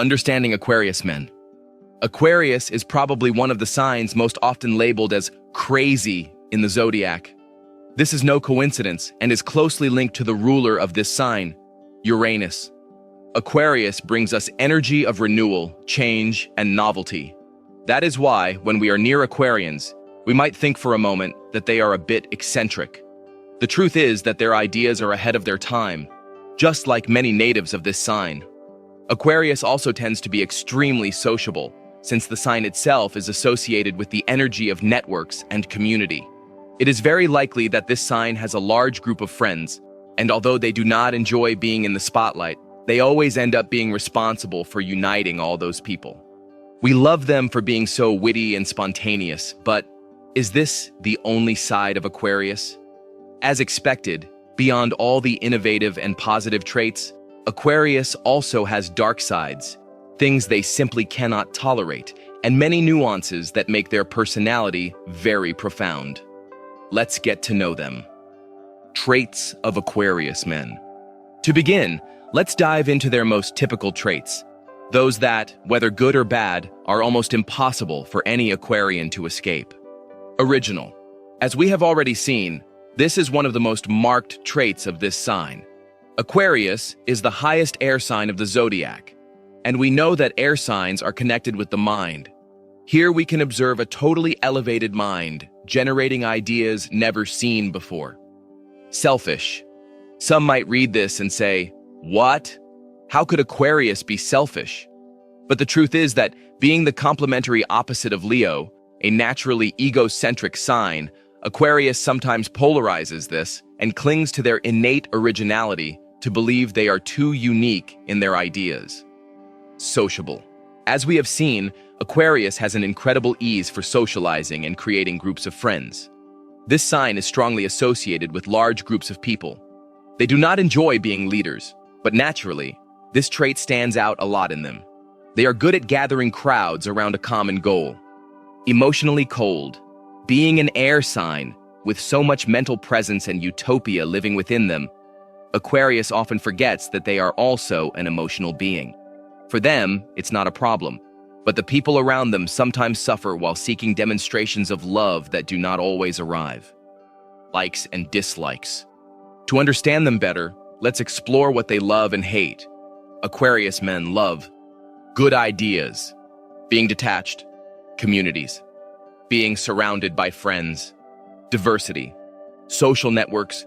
Understanding Aquarius Men. Aquarius is probably one of the signs most often labeled as crazy in the Zodiac. This is no coincidence and is closely linked to the ruler of this sign, Uranus. Aquarius brings us energy of renewal, change, and novelty. That is why, when we are near Aquarians, we might think for a moment that they are a bit eccentric. The truth is that their ideas are ahead of their time, just like many natives of this sign. Aquarius also tends to be extremely sociable, since the sign itself is associated with the energy of networks and community. It is very likely that this sign has a large group of friends, and although they do not enjoy being in the spotlight, they always end up being responsible for uniting all those people. We love them for being so witty and spontaneous, but is this the only side of Aquarius? As expected, beyond all the innovative and positive traits, Aquarius also has dark sides, things they simply cannot tolerate, and many nuances that make their personality very profound. Let's get to know them. Traits of Aquarius Men. To begin, let's dive into their most typical traits, those that, whether good or bad, are almost impossible for any Aquarian to escape. Original. As we have already seen, this is one of the most marked traits of this sign. Aquarius is the highest air sign of the zodiac, and we know that air signs are connected with the mind. Here we can observe a totally elevated mind, generating ideas never seen before. Selfish. Some might read this and say, "What? How could Aquarius be selfish?" But the truth is that, being the complementary opposite of Leo, a naturally egocentric sign, Aquarius sometimes polarizes this and clings to their innate originality to believe they are too unique in their ideas. Sociable. As we have seen, Aquarius has an incredible ease for socializing and creating groups of friends. This sign is strongly associated with large groups of people. They do not enjoy being leaders, but naturally, this trait stands out a lot in them. They are good at gathering crowds around a common goal. Emotionally cold. Being an air sign, with so much mental presence and utopia living within them, Aquarius often forgets that they are also an emotional being. For them, it's not a problem, but the people around them sometimes suffer while seeking demonstrations of love that do not always arrive. Likes and dislikes. To understand them better, let's explore what they love and hate. Aquarius men love good ideas, being detached, communities, being surrounded by friends, diversity, social networks,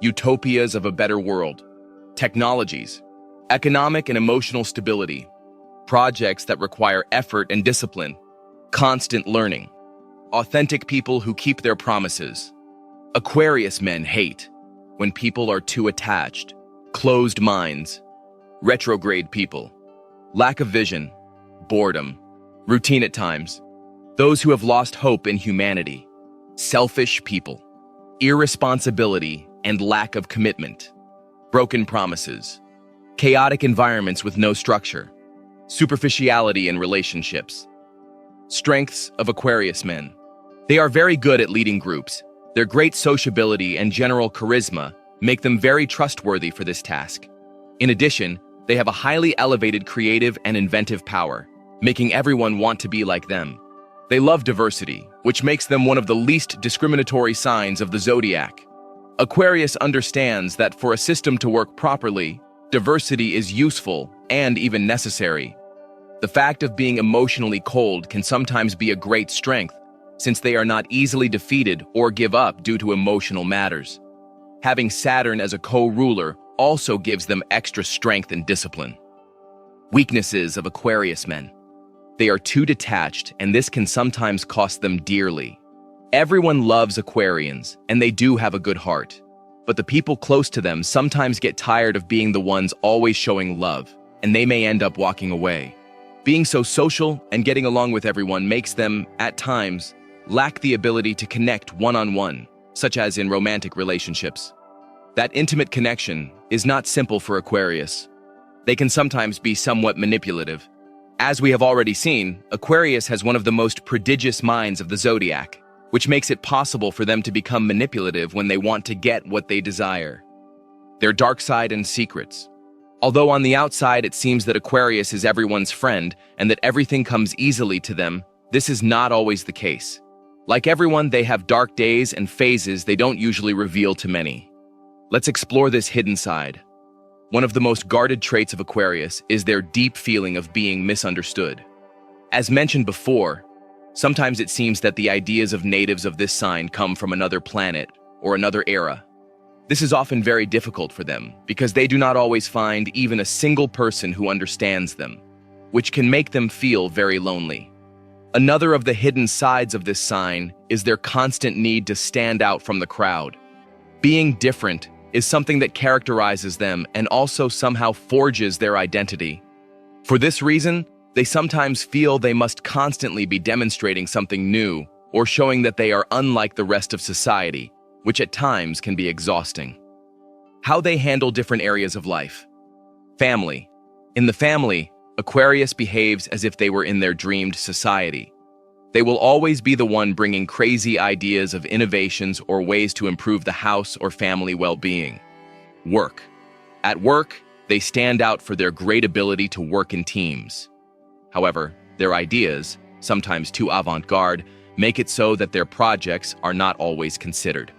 utopias of a better world, technologies, economic and emotional stability, projects that require effort and discipline, constant learning, authentic people who keep their promises. Aquarius men hate when people are too attached, closed minds, retrograde people, lack of vision, boredom, routine at times, those who have lost hope in humanity, selfish people, irresponsibility and lack of commitment, broken promises, chaotic environments with no structure, superficiality in relationships. Strengths of Aquarius men. They are very good at leading groups. Their great sociability and general charisma make them very trustworthy for this task. In addition, they have a highly elevated creative and inventive power, making everyone want to be like them. They love diversity, which makes them one of the least discriminatory signs of the zodiac. Aquarius understands that for a system to work properly, diversity is useful and even necessary. The fact of being emotionally cold can sometimes be a great strength, since they are not easily defeated or give up due to emotional matters. Having Saturn as a co-ruler also gives them extra strength and discipline. Weaknesses of Aquarius men. They are too detached, and this can sometimes cost them dearly. Everyone loves Aquarians, and they do have a good heart. But the people close to them sometimes get tired of being the ones always showing love, and they may end up walking away. Being so social and getting along with everyone makes them, at times, lack the ability to connect one-on-one, such as in romantic relationships. That intimate connection is not simple for Aquarius. They can sometimes be somewhat manipulative. As we have already seen, Aquarius has one of the most prodigious minds of the zodiac, which makes it possible for them to become manipulative when they want to get what they desire. Their dark side and secrets. Although on the outside it seems that Aquarius is everyone's friend and that everything comes easily to them, this is not always the case. Like everyone, they have dark days and phases they don't usually reveal to many. Let's explore this hidden side. One of the most guarded traits of Aquarius is their deep feeling of being misunderstood. As mentioned before, sometimes it seems that the ideas of natives of this sign come from another planet or another era. This is often very difficult for them because they do not always find even a single person who understands them, which can make them feel very lonely. Another of the hidden sides of this sign is their constant need to stand out from the crowd. Being different is something that characterizes them and also somehow forges their identity. For this reason, they sometimes feel they must constantly be demonstrating something new or showing that they are unlike the rest of society, which at times can be exhausting. How they handle different areas of life. Family. In the family, Aquarius behaves as if they were in their dreamed society. They will always be the one bringing crazy ideas of innovations or ways to improve the house or family well-being. Work. At work, they stand out for their great ability to work in teams. However, their ideas, sometimes too avant-garde, make it so that their projects are not always considered.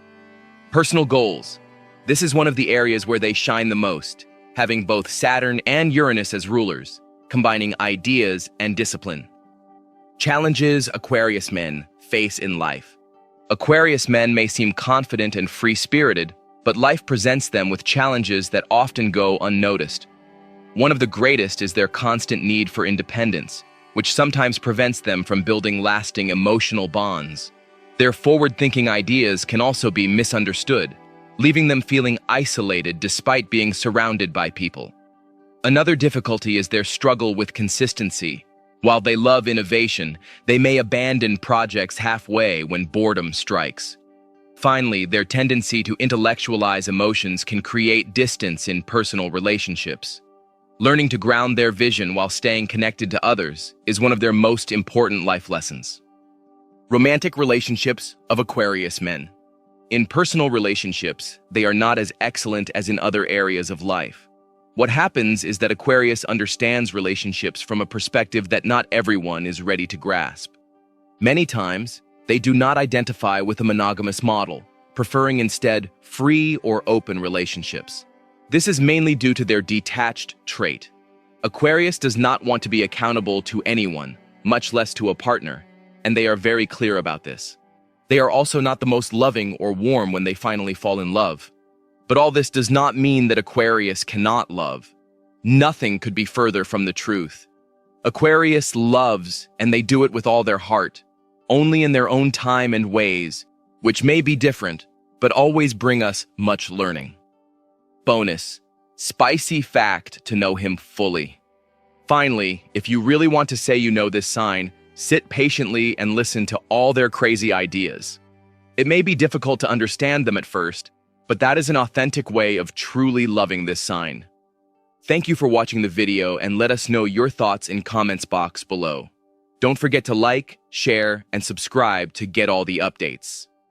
Personal goals. This is one of the areas where they shine the most, having both Saturn and Uranus as rulers, combining ideas and discipline. Challenges Aquarius men face in life. Aquarius men may seem confident and free-spirited, but life presents them with challenges that often go unnoticed. One of the greatest is their constant need for independence, which sometimes prevents them from building lasting emotional bonds. Their forward-thinking ideas can also be misunderstood, leaving them feeling isolated despite being surrounded by people. Another difficulty is their struggle with consistency. While they love innovation, they may abandon projects halfway when boredom strikes. Finally, their tendency to intellectualize emotions can create distance in personal relationships. Learning to ground their vision while staying connected to others is one of their most important life lessons. Romantic relationships of Aquarius men. In personal relationships, they are not as excellent as in other areas of life. What happens is that Aquarius understands relationships from a perspective that not everyone is ready to grasp. Many times, they do not identify with a monogamous model, preferring instead free or open relationships. This is mainly due to their detached trait. Aquarius does not want to be accountable to anyone, much less to a partner, and they are very clear about this. They are also not the most loving or warm when they finally fall in love. But all this does not mean that Aquarius cannot love. Nothing could be further from the truth. Aquarius loves, and they do it with all their heart, only in their own time and ways, which may be different, but always bring us much learning. Bonus: spicy fact to know him fully. Finally, if you really want to say you know this sign, sit patiently and listen to all their crazy ideas. It may be difficult to understand them at first, but that is an authentic way of truly loving this sign. Thank you for watching the video and let us know your thoughts in comments box below. Don't forget to like, share, and subscribe to get all the updates.